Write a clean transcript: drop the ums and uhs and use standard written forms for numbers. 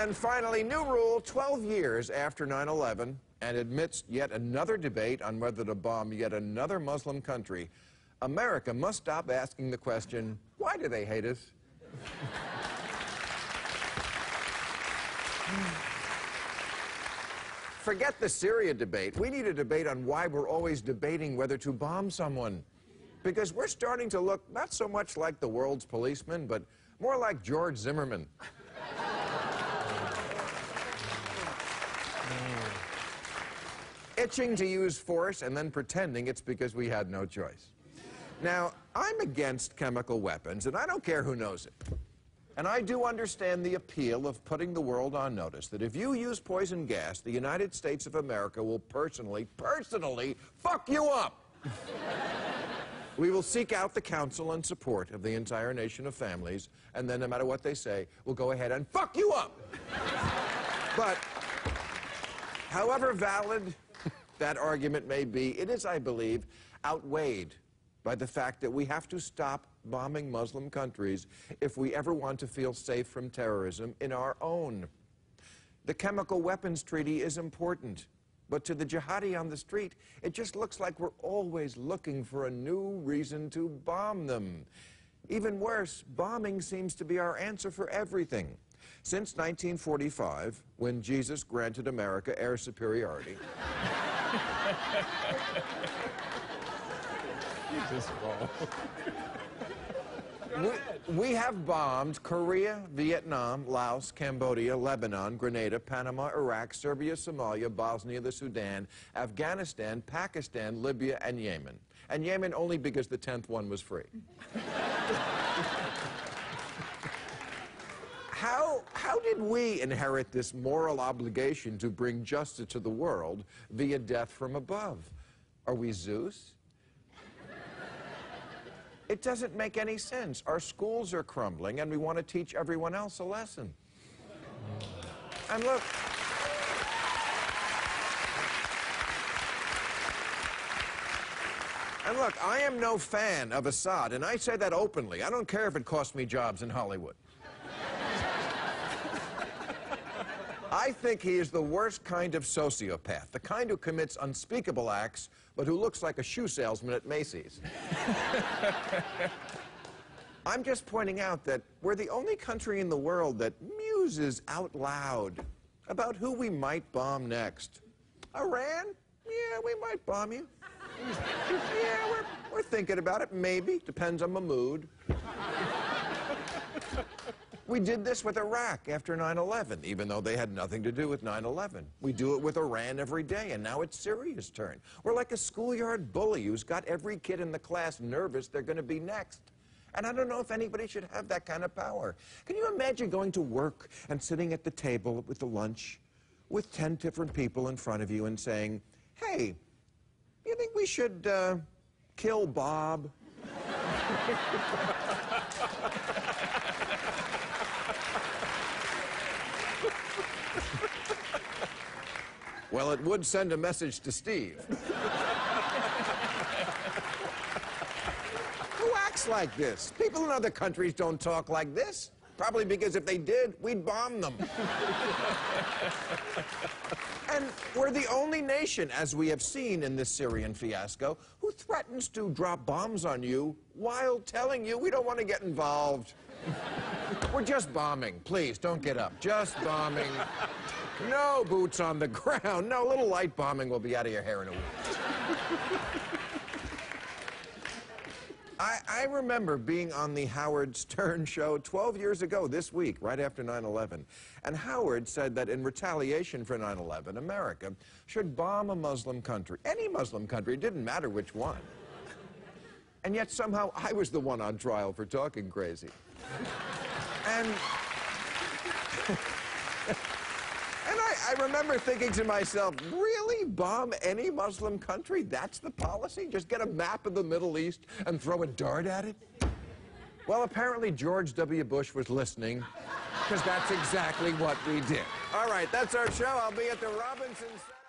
And finally, new rule 12 years after 9/11, and amidst yet another debate on whether to bomb yet another Muslim country, America must stop asking the question, why do they hate us? Forget the Syria debate. We need a debate on why we're always debating whether to bomb someone. Because we're starting to look not so much like the world's policeman, but more like George Zimmerman. Itching to use force and then pretending it's because we had no choice. Now, I'm against chemical weapons, and I don't care who knows it. And I do understand the appeal of putting the world on notice that if you use poison gas, the United States of America will personally fuck you up. We will seek out the counsel and support of the entire nation of families, and then no matter what they say, we'll go ahead and fuck you up. But however valid that argument may be, it is, I believe, outweighed by the fact that we have to stop bombing Muslim countries if we ever want to feel safe from terrorism in our own. The chemical weapons treaty is important, but to the jihadi on the street, it just looks like we're always looking for a new reason to bomb them. Even worse, bombing seems to be our answer for everything. Since 1945, when Jesus granted America air superiority, we have bombed Korea, Vietnam, Laos, Cambodia, Lebanon, Grenada, Panama, Iraq, Serbia, Somalia, Bosnia, the Sudan, Afghanistan, Pakistan, Libya, and Yemen. And Yemen only because the 10th one was free. How did we inherit this moral obligation to bring justice to the world via death from above? Are we Zeus? It doesn't make any sense. Our schools are crumbling, and we want to teach everyone else a lesson. And look, I am no fan of Assad, and I say that openly. I don't care if it costs me jobs in Hollywood. I think he is the worst kind of sociopath, the kind who commits unspeakable acts, but who looks like a shoe salesman at Macy's. I'm just pointing out that we're the only country in the world that muses out loud about who we might bomb next. Iran? Yeah, we might bomb you. Yeah, we're thinking about it, maybe. Depends on the mood. We did this with Iraq after 9/11, even though they had nothing to do with 9/11. We do it with Iran every day, and now it's Syria's turn. We're like a schoolyard bully who's got every kid in the class nervous they're going to be next. And I don't know if anybody should have that kind of power. Can you imagine going to work and sitting at the table with the lunch with 10 different people in front of you and saying, hey, you think we should kill Bob? Well, it would send a message to Steve. Who acts like this? People in other countries don't talk like this. Probably because if they did, we'd bomb them. And we're the only nation, as we have seen in this Syrian fiasco, who threatens to drop bombs on you while telling you we don't want to get involved. We're just bombing. Please, don't get up. Just bombing. No boots on the ground. No, a little light bombing will be out of your hair in a week. I remember being on the Howard Stern show 12 years ago this week, right after 9/11. And Howard said that in retaliation for 9/11, America should bomb a Muslim country. Any Muslim country. It didn't matter which one. And yet somehow I was the one on trial for talking crazy. And I remember thinking to myself, really bomb any Muslim country? That's the policy? Just get a map of the Middle East and throw a dart at it? Well, apparently George W. Bush was listening, because that's exactly what we did. All right, that's our show. I'll be at the Robinson Center.